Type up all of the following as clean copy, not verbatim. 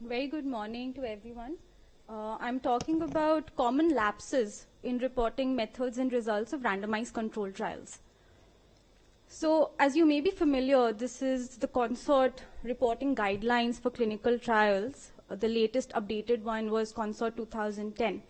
Very good morning to everyone. I'm talking about common lapses in reporting methods and results of randomized controlled trials. So, as you may be familiar, this is the Consort reporting guidelines for clinical trials. The latest updated one was Consort 2010.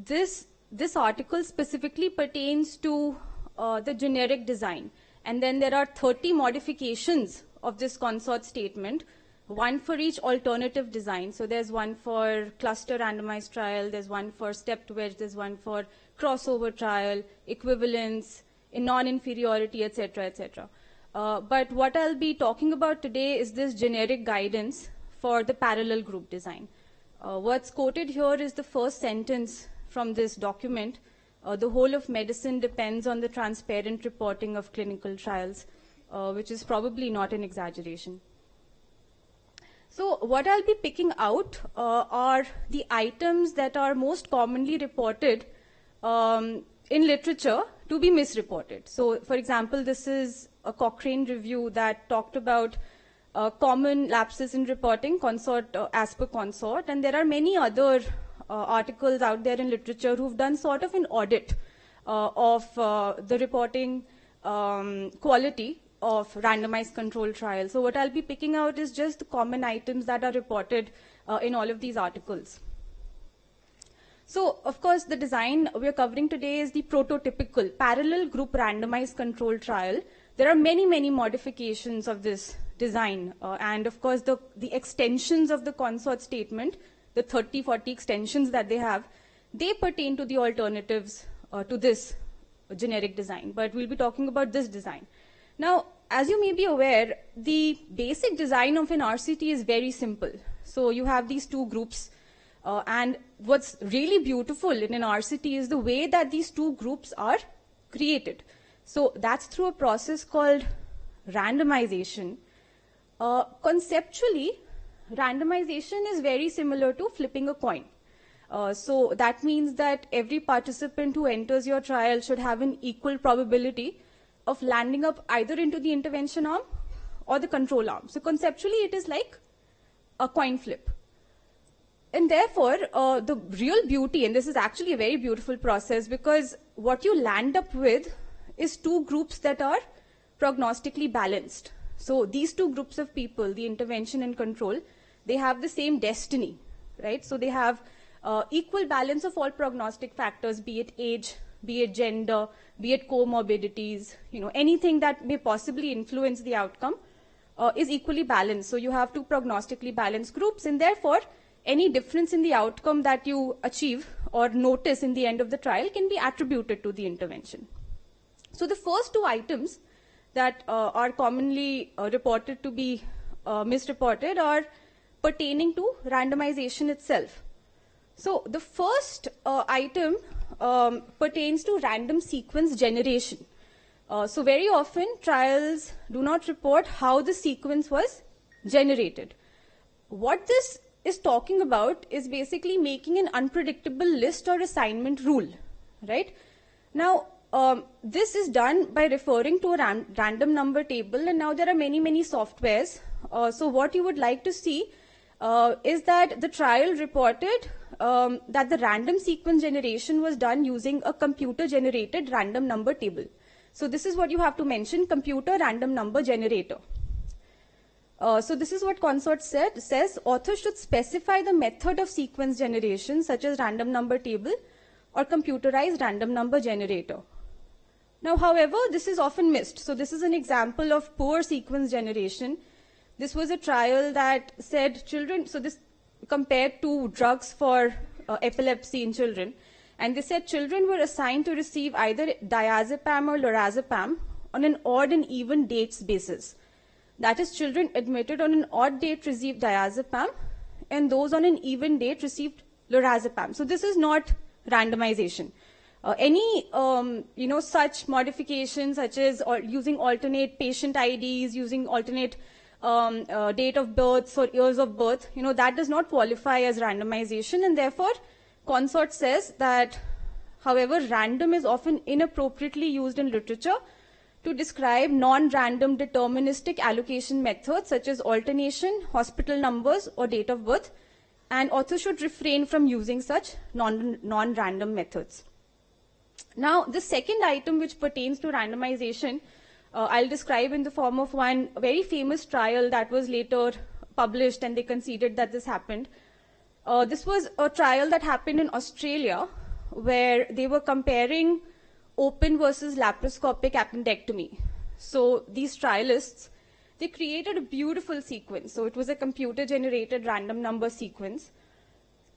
This article specifically pertains to the generic design. And then there are 30 modifications of this Consort statement, one for each alternative design. So there's one for cluster randomized trial, there's one for stepped wedge, there's one for crossover trial, equivalence, in non-inferiority, etc., etc. But what I'll be talking about today is this generic guidance for the parallel group design. What's quoted here is the first sentence from this document. The whole of medicine depends on the transparent reporting of clinical trials, which is probably not an exaggeration. So what I'll be picking out are the items that are most commonly reported in literature to be misreported. So, for example, this is a Cochrane review that talked about common lapses in reporting, as per Consort, and there are many other articles out there in literature who've done sort of an audit of the reporting quality of randomized controlled trials. So what I'll be picking out is just the common items that are reported in all of these articles. So, of course, the design we're covering today is the prototypical parallel group randomized controlled trial. There are many, many modifications of this design. And, of course, the extensions of the Consort statement, the 30, 40 extensions that they have, they pertain to the alternatives to this generic design. But we'll be talking about this design. Now, as you may be aware, the basic design of an RCT is very simple. So you have these two groups. And what's really beautiful in an RCT is the way that these two groups are created. So that's through a process called randomization. Conceptually, randomization is very similar to flipping a coin. So that means that every participant who enters your trial should have an equal probability of landing up either into the intervention arm or the control arm. So conceptually, it is like a coin flip. And therefore, the real beauty, and this is actually a very beautiful process, because what you land up with is two groups that are prognostically balanced. So these two groups of people, the intervention and control, they have the same destiny, right? So they have equal balance of all prognostic factors, be it age, be it gender, be it comorbidities, anything that may possibly influence the outcome is equally balanced. So you have two prognostically balanced groups, and therefore, any difference in the outcome that you achieve or notice in the end of the trial can be attributed to the intervention. So the first two items that are commonly reported to be misreported are pertaining to randomization itself. So the first item pertains to random sequence generation. So very often trials do not report how the sequence was generated. What this is talking about is basically making an unpredictable list or assignment rule, right? Now, this is done by referring to a random number table, and now there are many, many softwares. So what you would like to see is that the trial reported that the random sequence generation was done using a computer-generated random number table. So this is what you have to mention, computer random number generator. So this is what Consort says, authors should specify the method of sequence generation, such as random number table or computerized random number generator. Now, however, this is often missed. So this is an example of poor sequence generation. This was a trial that said children, so this compared to drugs for epilepsy in children, and they said children were assigned to receive either diazepam or lorazepam on an odd and even dates basis. That is, children admitted on an odd date received diazepam, and those on an even date received lorazepam. So this is not randomization. Any such modifications, such as using alternate patient IDs, using alternate date of births or years of birth, that does not qualify as randomization, and therefore Consort says that, however, random is often inappropriately used in literature to describe non-random deterministic allocation methods such as alternation, hospital numbers, or date of birth, and authors should refrain from using such non-random methods. Now, the second item which pertains to randomization, I'll describe in the form of one very famous trial that was later published, and they conceded that this happened. This was a trial that happened in Australia where they were comparing open versus laparoscopic appendectomy. So these trialists, they created a beautiful sequence. So it was a computer-generated random number sequence.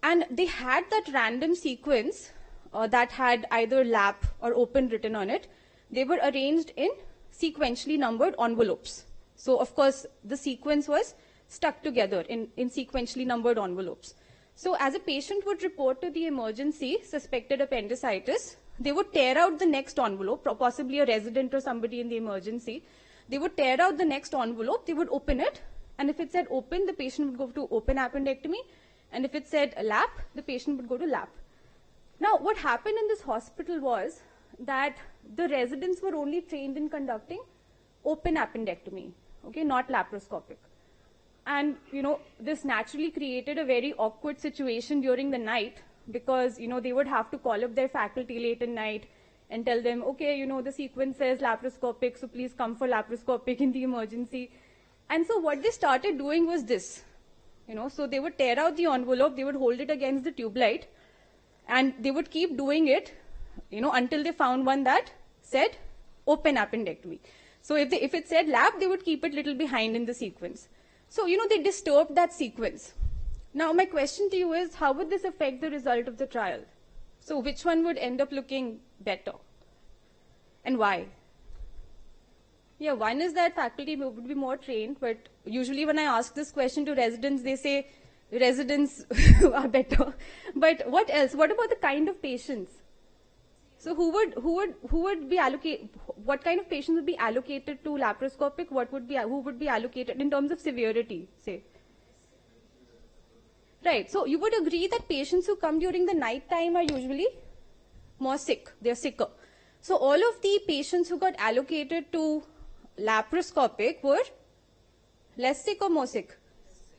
And they had that random sequence that had either lap or open written on it. They were arranged in sequentially numbered envelopes. So, of course, the sequence was stuck together in sequentially numbered envelopes. So as a patient would report to the emergency suspected appendicitis, they would tear out the next envelope, possibly a resident or somebody in the emergency. They would tear out the next envelope, they would open it, and if it said open, the patient would go to open appendectomy, and if it said lap, the patient would go to lap. Now, what happened in this hospital was that the residents were only trained in conducting open appendectomy, okay, not laparoscopic. And, this naturally created a very awkward situation during the night because, they would have to call up their faculty late at night and tell them, okay, the sequence says laparoscopic, so please come for laparoscopic in the emergency. And so what they started doing was this, so they would tear out the envelope, they would hold it against the tube light, and they would keep doing it, until they found one that said open appendectomy. So if it said lap, they would keep it a little behind in the sequence. So, they disturbed that sequence. Now, my question to you is, how would this affect the result of the trial? So, which one would end up looking better? And why? Yeah, one is that faculty would be more trained, but usually when I ask this question to residents, they say residents are better. But what else? What about the kind of patients? So who would be allocated? What kind of patients would be allocated to laparoscopic? Who would be allocated in terms of severity, say? Right. So you would agree that patients who come during the night time are usually more sick. They're sicker. So all of the patients who got allocated to laparoscopic were less sick or more sick?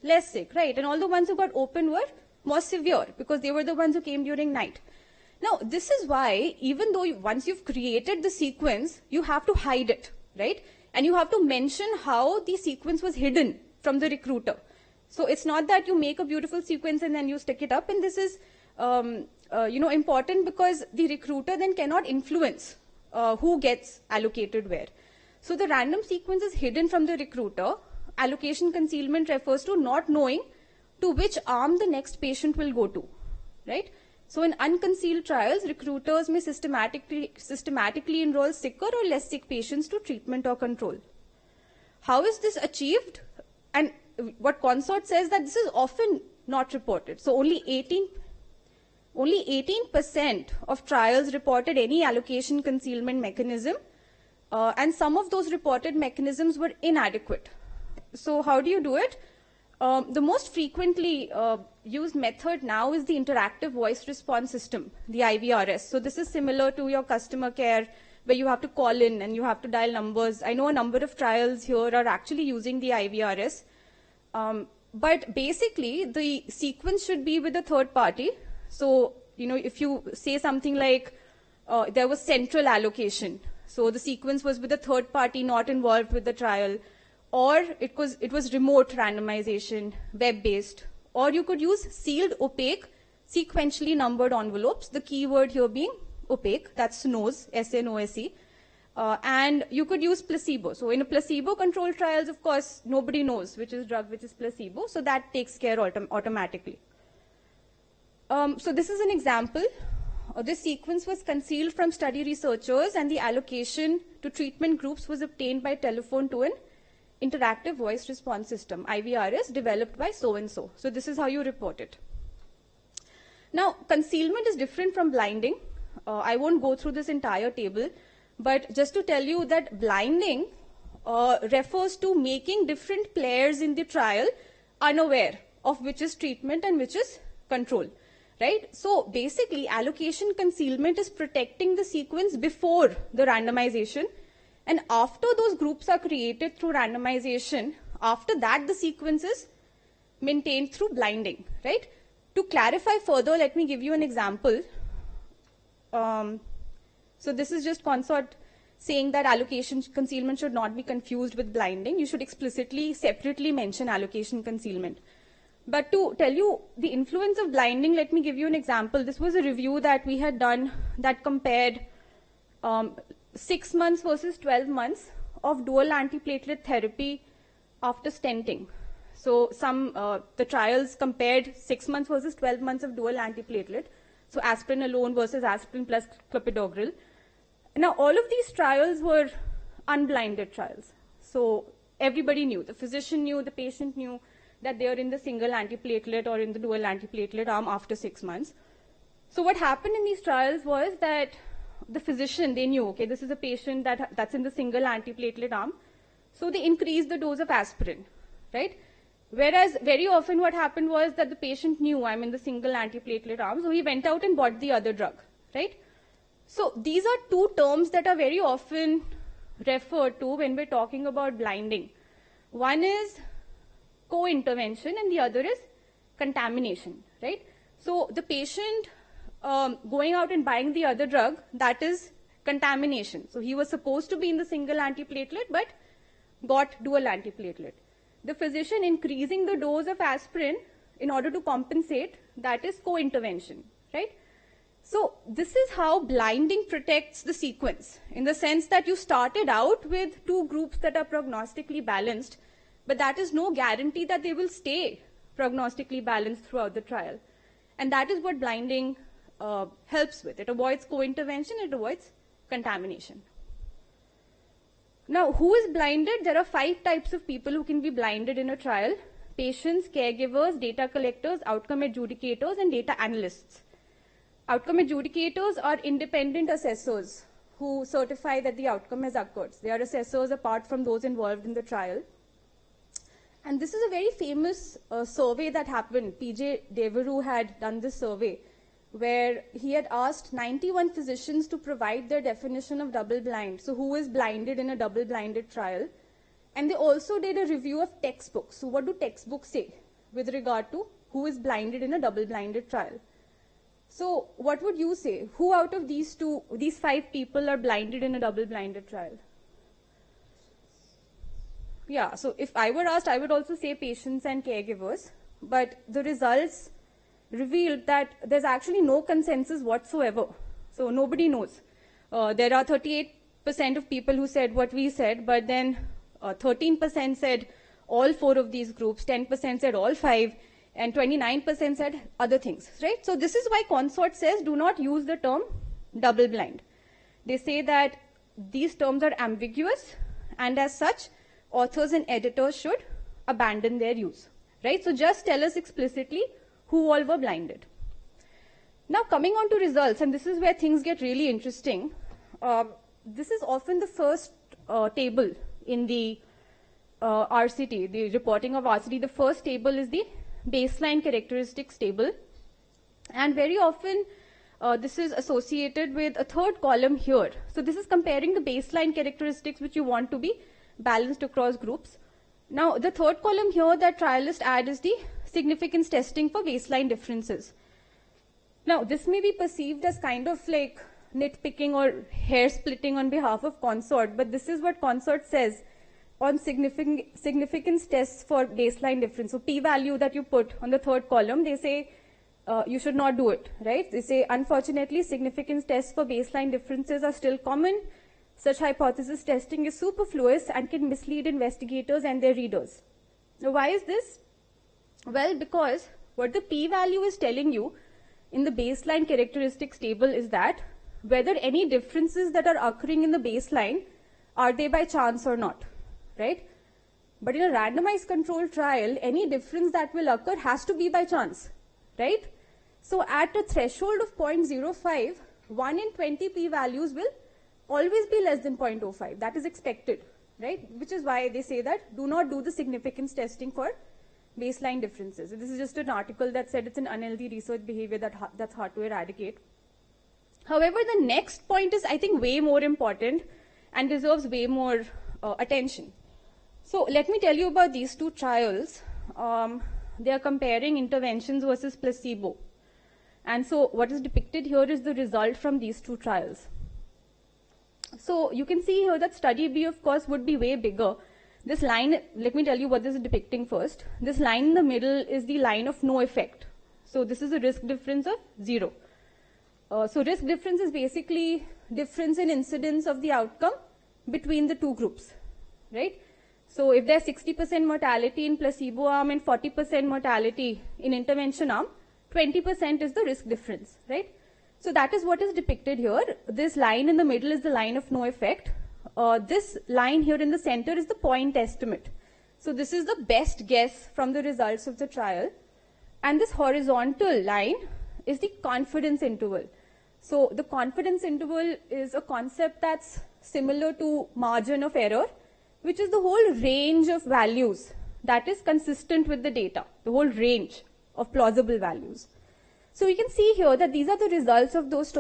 Less sick, right? And all the ones who got open were more severe because they were the ones who came during night. Now, this is why, even though once you've created the sequence, you have to hide it, right? And you have to mention how the sequence was hidden from the recruiter. So it's not that you make a beautiful sequence and then you stick it up. And this is, important because the recruiter then cannot influence who gets allocated where. So the random sequence is hidden from the recruiter. Allocation concealment refers to not knowing to which arm the next patient will go to, right? So in unconcealed trials, recruiters may systematically enroll sicker or less sick patients to treatment or control. How is this achieved? And what consort says that this is often not reported. So only 18% of trials reported any allocation concealment mechanism, and some of those reported mechanisms were inadequate. So how do you do it? The most frequently used method now is the interactive voice response system, the IVRS. So this is similar to your customer care where you have to call in and you have to dial numbers. I know a number of trials here are actually using the IVRS. But basically, the sequence should be with a third party. So, if you say something like there was central allocation, so the sequence was with a third party not involved with the trial, or it was remote randomization, web-based, or you could use sealed opaque sequentially numbered envelopes, the keyword here being opaque, that's SNOSE, S-N-O-S-E, and you could use placebo. So in a placebo-controlled trials, of course, nobody knows which is drug, which is placebo, so that takes care automatically. So this is an example. This sequence was concealed from study researchers, and the allocation to treatment groups was obtained by telephone to an interactive voice response system, IVRS, developed by so-and-so. So this is how you report it. Now, concealment is different from blinding. I won't go through this entire table, but just to tell you that blinding refers to making different players in the trial unaware of which is treatment and which is control, right? So basically, allocation concealment is protecting the sequence before the randomization, And after those groups are created through randomization, after that the sequence is maintained through blinding, right? To clarify further, let me give you an example. So this is just consort saying that allocation concealment should not be confused with blinding. You should explicitly, separately mention allocation concealment. But to tell you the influence of blinding, let me give you an example. This was a review that we had done that compared 6 months versus 12 months of dual antiplatelet therapy after stenting. So the trials compared 6 months versus 12 months of dual antiplatelet. So aspirin alone versus aspirin plus clopidogrel. Now all of these trials were unblinded trials. So everybody knew, the physician knew, the patient knew that they are in the single antiplatelet or in the dual antiplatelet arm after 6 months. So what happened in these trials was that the physician, they knew, okay, this is a patient that's in the single antiplatelet arm. So they increased the dose of aspirin, right? Whereas very often what happened was that the patient knew I'm in the single antiplatelet arm, so he went out and bought the other drug, right? So these are two terms that are very often referred to when we're talking about blinding. One is co-intervention and the other is contamination, right? So the patient going out and buying the other drug, that is contamination. So he was supposed to be in the single antiplatelet but got dual antiplatelet. The physician increasing the dose of aspirin in order to compensate, that is co-intervention, right? So this is how blinding protects the sequence, in the sense that you started out with two groups that are prognostically balanced, but that is no guarantee that they will stay prognostically balanced throughout the trial. And that is what blinding helps with. It avoids co-intervention, it avoids contamination. Now, who is blinded? There are 5 types of people who can be blinded in a trial: patients, caregivers, data collectors, outcome adjudicators, and data analysts. Outcome adjudicators are independent assessors who certify that the outcome has occurred. They are assessors apart from those involved in the trial. And this is a very famous survey that happened. P.J. Devereux had done this survey where he had asked 91 physicians to provide their definition of double-blind. So who is blinded in a double-blinded trial? And they also did a review of textbooks. So what do textbooks say with regard to who is blinded in a double-blinded trial? So what would you say? Who out of these 5 people are blinded in a double-blinded trial? Yeah, so if I were asked, I would also say patients and caregivers. But the results revealed that there's actually no consensus whatsoever. So nobody knows. There are 38% of people who said what we said, but then 13% said all 4 of these groups, 10% said all 5, and 29% said other things, right? So this is why consort says do not use the term double-blind. They say that these terms are ambiguous, and as such, authors and editors should abandon their use, right? So just tell us explicitly who all were blinded. Now coming on to results, and this is where things get really interesting. This is often the first table in the RCT, the reporting of RCT. The first table is the baseline characteristics table, and very often this is associated with a third column here. So this is comparing the baseline characteristics which you want to be balanced across groups. Now the third column here that trialists add is the significance testing for baseline differences. Now this may be perceived as kind of like nitpicking or hair splitting on behalf of consort, but this is what consort says on significance tests for baseline difference. So p-value that you put on the third column, they say you should not do it, right? They say, unfortunately, significance tests for baseline differences are still common. Such hypothesis testing is superfluous and can mislead investigators and their readers. Now why is this? Well, because what the p-value is telling you in the baseline characteristics table is that whether any differences that are occurring in the baseline, are they by chance or not, right? But in a randomized controlled trial, any difference that will occur has to be by chance, right? So at a threshold of 0.05, 1 in 20 p-values will always be less than 0.05. That is expected, right? Which is why they say that do not do the significance testing for baseline differences. This is just an article that said it's an unhealthy research behavior that's hard to eradicate. However, the next point is, I think, way more important, and deserves way more attention. So let me tell you about these two trials. They are comparing interventions versus placebo. And so what is depicted here is the result from these two trials. So you can see here that study B, of course, would be way bigger. This line, let me tell you what this is depicting first. This line in the middle is the line of no effect. So this is a risk difference of 0. So risk difference is basically difference in incidence of the outcome between the two groups, right? So if there's 60% mortality in placebo arm and 40% mortality in intervention arm, 20% is the risk difference, right? So that is what is depicted here. This line in the middle is the line of no effect. This line here in the center is the point estimate. So this is the best guess from the results of the trial. And this horizontal line is the confidence interval. So the confidence interval is a concept that's similar to margin of error, which is the whole range of values that is consistent with the data, the whole range of plausible values. So you can see here that these are the results of those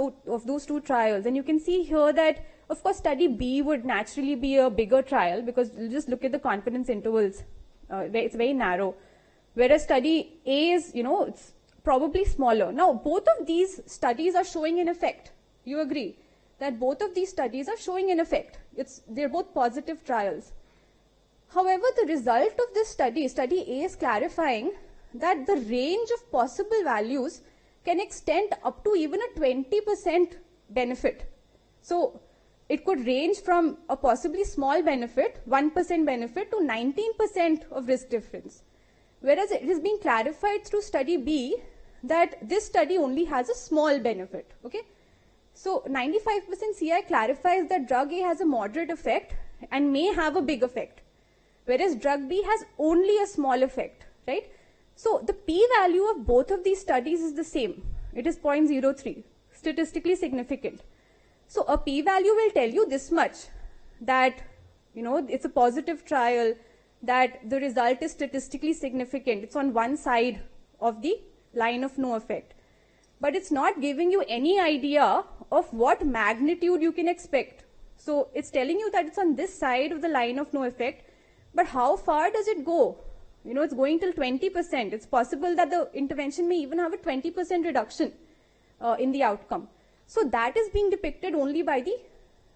two trials. And you can see here that, of course, study B would naturally be a bigger trial because you just look at the confidence intervals. It's very narrow. Whereas study A is, it's probably smaller. Now, both of these studies are showing an effect. You agree that both of these studies are showing an effect. They're both positive trials. However, the result of this study A is clarifying that the range of possible values can extend up to even a 20% benefit. So it could range from a possibly small benefit, 1% benefit, to 19% of risk difference. Whereas it is being clarified through study B that this study only has a small benefit, okay? So 95% CI clarifies that drug A has a moderate effect and may have a big effect, whereas drug B has only a small effect, right? So the p-value of both of these studies is the same. It is 0.03, statistically significant. So a p-value will tell you this much, that, it's a positive trial, that the result is statistically significant. It's on one side of the line of no effect. But it's not giving you any idea of what magnitude you can expect. So it's telling you that it's on this side of the line of no effect, but how far does it go? It's going till 20%. It's possible that the intervention may even have a 20% reduction in the outcome. So that is being depicted only by the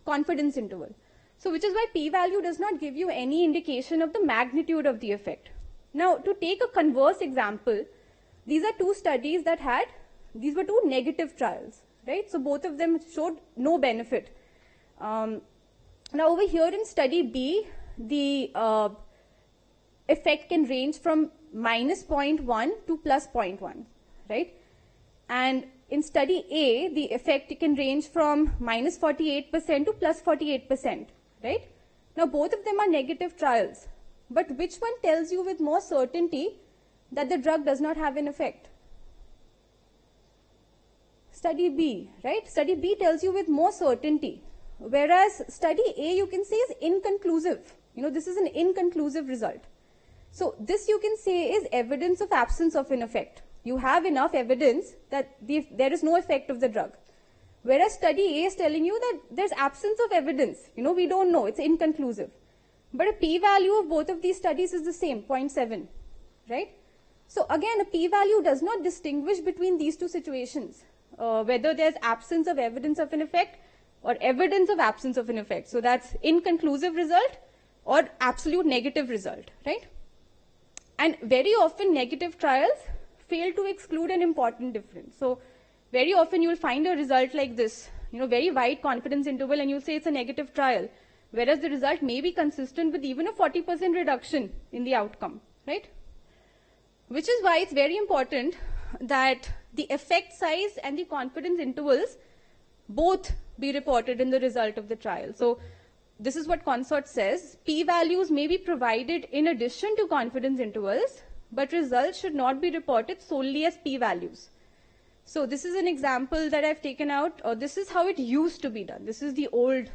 confidence interval. So which is why p-value does not give you any indication of the magnitude of the effect. Now, to take a converse example, these are two studies these were two negative trials, right? So both of them showed no benefit. Now over here in study B, the effect can range from minus 0.1 to plus 0.1, right? And in study A, the effect can range from minus 48% to plus 48%, right? Now both of them are negative trials, but which one tells you with more certainty that the drug does not have an effect? Study B, right? Study B tells you with more certainty, whereas study A, you can say, is inconclusive. This is an inconclusive result. So this, you can say, is evidence of absence of an effect. You have enough evidence that there is no effect of the drug. Whereas study A is telling you that there's absence of evidence. We don't know. It's inconclusive. But a p-value of both of these studies is the same, 0.7, right? So again, a p-value does not distinguish between these two situations, whether there's absence of evidence of an effect or evidence of absence of an effect. So that's inconclusive result or absolute negative result, right? And very often negative trials fail to exclude an important difference. So very often you will find a result like this, very wide confidence interval, and you'll say it's a negative trial, whereas the result may be consistent with even a 40% reduction in the outcome, right? Which is why it's very important that the effect size and the confidence intervals both be reported in the result of the trial. So this is what consort says. P-values may be provided in addition to confidence intervals, but results should not be reported solely as p-values. So this is an example that I've taken out. This is how it used to be done. This is the old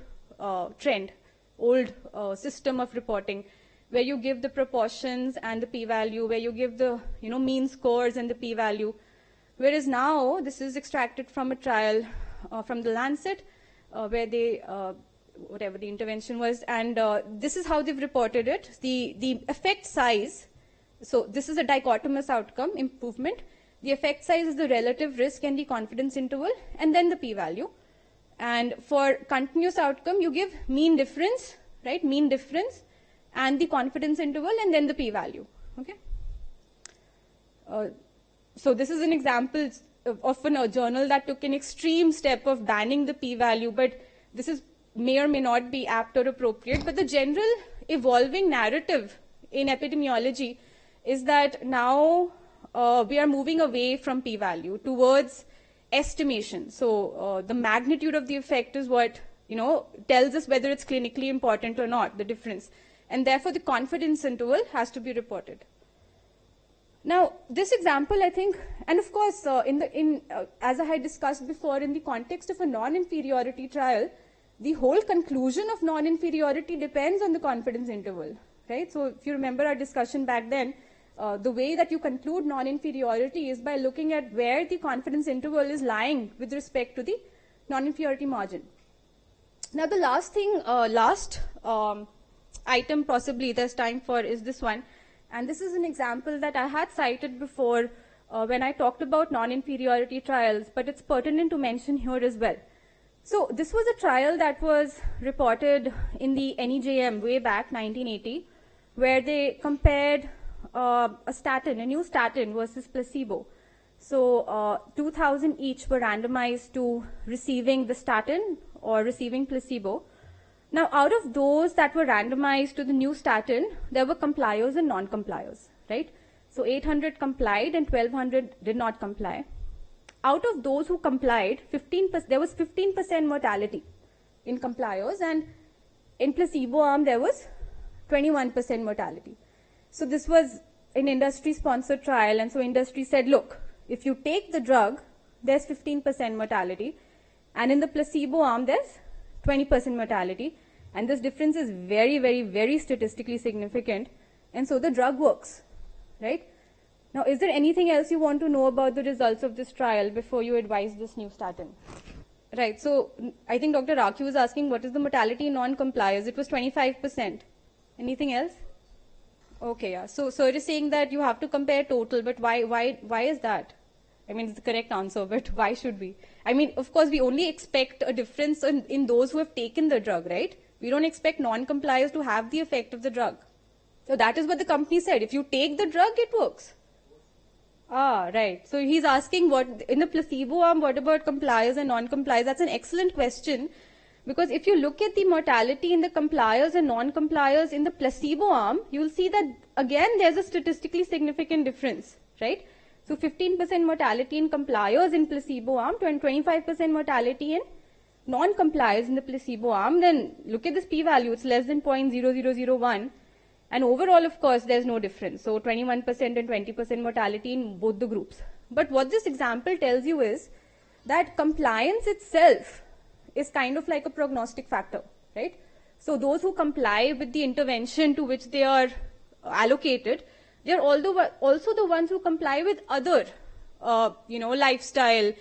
trend, old system of reporting, where you give the proportions and the p-value, where you give the mean scores and the p-value. Whereas now this is extracted from a trial from the Lancet, where they whatever the intervention was, and this is how they've reported it. The effect size, so this is a dichotomous outcome, improvement. The effect size is the relative risk and the confidence interval, and then the p-value. And for continuous outcome, you give mean difference, right? Mean difference, and the confidence interval, and then the p-value, okay? So this is an example of a journal that took an extreme step of banning the p-value, but this is may or may not be apt or appropriate. But the general evolving narrative in epidemiology is that now we are moving away from p-value towards estimation. So the magnitude of the effect is what, tells us whether it's clinically important or not, the difference. And therefore, the confidence interval has to be reported. Now, this example, I think, and of course, as I had discussed before, in the context of a non-inferiority trial, the whole conclusion of non-inferiority depends on the confidence interval, right? So if you remember our discussion back then, the way that you conclude non-inferiority is by looking at where the confidence interval is lying with respect to the non-inferiority margin. Now, the last thing, item possibly there's time for is this one. And this is an example that I had cited before when I talked about non-inferiority trials, but it's pertinent to mention here as well. So this was a trial that was reported in the NEJM way back, 1980, where they compared a new statin versus placebo. So 2,000 each were randomized to receiving the statin or receiving placebo. Now, out of those that were randomized to the new statin, there were compliers and non-compliers, right? So 800 complied and 1,200 did not comply. Out of those who complied, there was 15% mortality in compliers, and in placebo arm, there was 21% mortality. So this was an industry-sponsored trial, and so industry said, look, if you take the drug, there's 15% mortality, and in the placebo arm, there's 20% mortality. And this difference is very, very, very statistically significant. And so the drug works, right? Now, is there anything else you want to know about the results of this trial before you advise this new statin? Right, so I think Dr. Rakhi was asking what is the mortality in non-compliers. It was 25%. Anything else? Okay, yeah. So it is saying that you have to compare total, but why is that? I mean, it's the correct answer, but why should we? I mean, of course, we only expect a difference in those who have taken the drug, right? We don't expect non-compliers to have the effect of the drug. So that is what the company said. If you take the drug, it works. Ah, right. So he's asking what, in the placebo arm, what about compliers and non-compliers? That's an excellent question, because if you look at the mortality in the compliers and non-compliers in the placebo arm, you'll see that, again, there's a statistically significant difference, right? So 15% mortality in compliers in placebo arm, 25% mortality in non-compliers in the placebo arm. Then look at this p-value, it's less than 0.0001. And overall, of course, there's no difference. So 21% and 20% mortality in both the groups. But what this example tells you is that compliance itself is kind of like a prognostic factor, right? So those who comply with the intervention to which they are allocated, they're also the ones who comply with other, lifestyle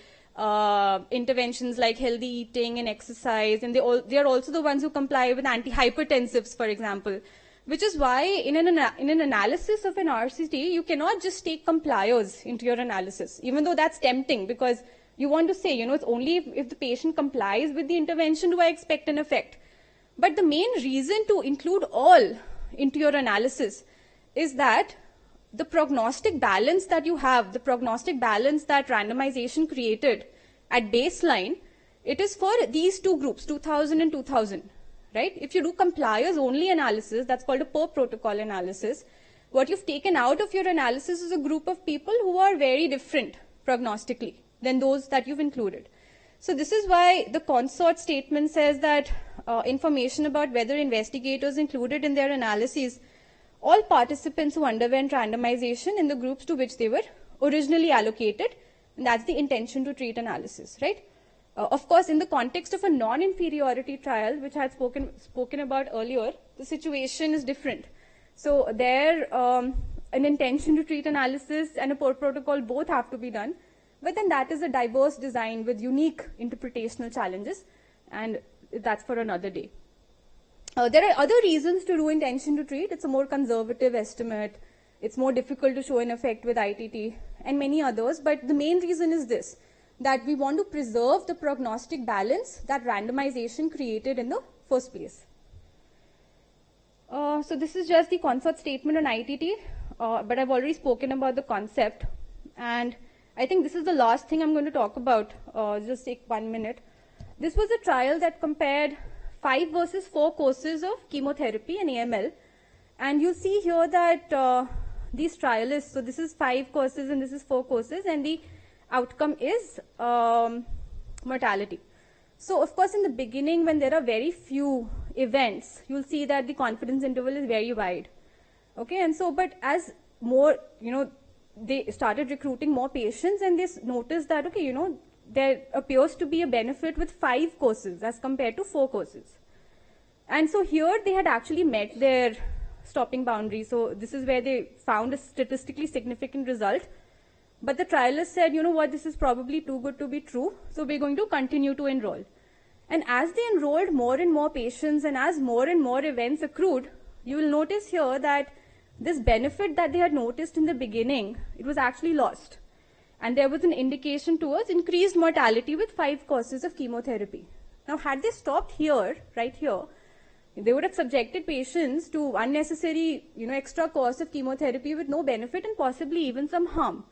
interventions like healthy eating and exercise, and they are also the ones who comply with antihypertensives, for example. Which is why in an analysis of an RCT, you cannot just take compliers into your analysis, even though that's tempting, because you want to say, it's only if the patient complies with the intervention do I expect an effect. But the main reason to include all into your analysis is that the prognostic balance that you have, the prognostic balance that randomization created at baseline, it is for these two groups, 2000 and 2000, right? If you do compliers only analysis, that's called a per protocol analysis, what you've taken out of your analysis is a group of people who are very different prognostically than those that you've included. So this is why the consort statement says that information about whether investigators included in their analyses all participants who underwent randomization in the groups to which they were originally allocated, and that's the intention to treat analysis, right? Of course, in the context of a non-inferiority trial, which I had spoken about earlier, the situation is different. So there, an intention to treat analysis and a per protocol both have to be done, but then that is a diverse design with unique interpretational challenges, and that's for another day. There are other reasons to do intention to treat. It's a more conservative estimate. It's more difficult to show an effect with ITT and many others. But the main reason is this, that we want to preserve the prognostic balance that randomization created in the first place. So this is just the consort statement on ITT, but I've already spoken about the concept. And I think this is the last thing I'm going to talk about. Just take 1 minute. This was a trial that compared 5 versus 4 courses of chemotherapy and AML. And you see here that these trialists, so this is 5 courses and this is 4 courses, and the outcome is mortality. So of course in the beginning, when there are very few events, you'll see that the confidence interval is very wide. Okay, and so, but as more, they started recruiting more patients, and they noticed that, okay, there appears to be a benefit with 5 courses as compared to 4 courses. And so here they had actually met their stopping boundary. So this is where they found a statistically significant result. But the trialists said, you know what, this is probably too good to be true, so we're going to continue to enroll. And as they enrolled more and more patients and as more and more events accrued, you will notice here that this benefit that they had noticed in the beginning, it was actually lost. And there was an indication towards increased mortality with 5 courses of chemotherapy. Now, had they stopped here, right here, they would have subjected patients to unnecessary, extra course of chemotherapy with no benefit and possibly even some harm.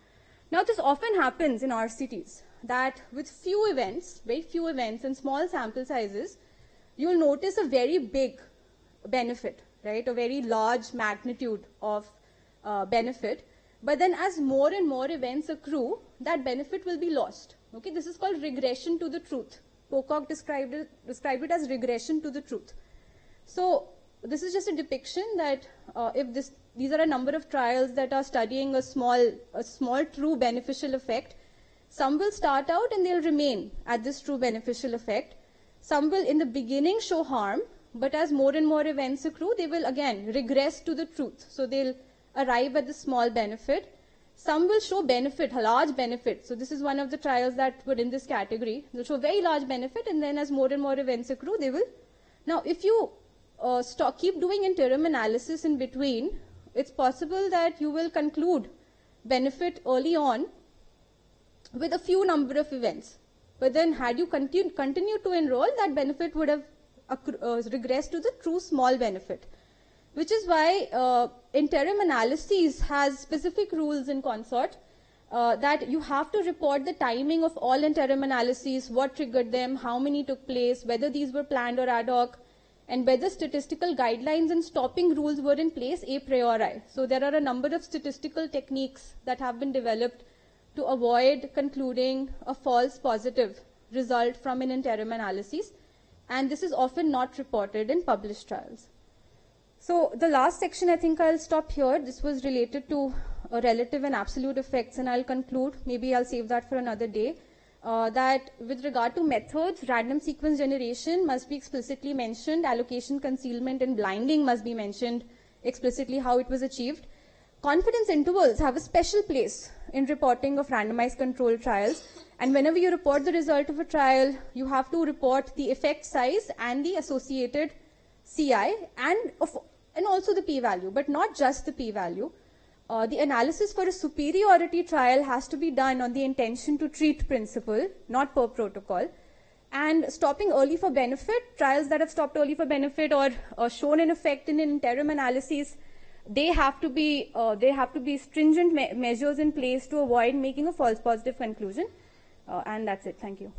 Now, this often happens in RCTs, that with few events, very few events and small sample sizes, you'll notice a very big benefit, right? A very large magnitude of benefit. But then as more and more events accrue, that benefit will be lost. Okay, this is called regression to the truth. Pocock described it as regression to the truth. So this is just a depiction that these are a number of trials that are studying a small true beneficial effect. Some will start out and they'll remain at this true beneficial effect. Some will in the beginning show harm, but as more and more events accrue, they will again regress to the truth. So they'll arrive at the small benefit. Some will show benefit, a large benefit. So this is one of the trials that were in this category. They'll show very large benefit, and then as more and more events accrue, they will. Now, if you keep doing interim analysis in between, it's possible that you will conclude benefit early on with a few number of events. But then had you continued to enroll, that benefit would have regressed to the true small benefit. Which is why interim analyses has specific rules in consort that you have to report the timing of all interim analyses, what triggered them, how many took place, whether these were planned or ad hoc, and whether statistical guidelines and stopping rules were in place a priori. So there are a number of statistical techniques that have been developed to avoid concluding a false positive result from an interim analysis, and this is often not reported in published trials. So the last section, I think I'll stop here. This was related to relative and absolute effects, and I'll conclude. Maybe I'll save that for another day. That with regard to methods, random sequence generation must be explicitly mentioned, allocation, concealment, and blinding must be mentioned explicitly how it was achieved. Confidence intervals have a special place in reporting of randomized controlled trials, and whenever you report the result of a trial, you have to report the effect size and the associated CI and also the p-value, but not just the p-value. The analysis for a superiority trial has to be done on the intention to treat principle, not per protocol. And stopping early for benefit, trials that have stopped early for benefit or shown an effect in an interim analysis, they have to be stringent measures in place to avoid making a false positive conclusion. And that's it. Thank you.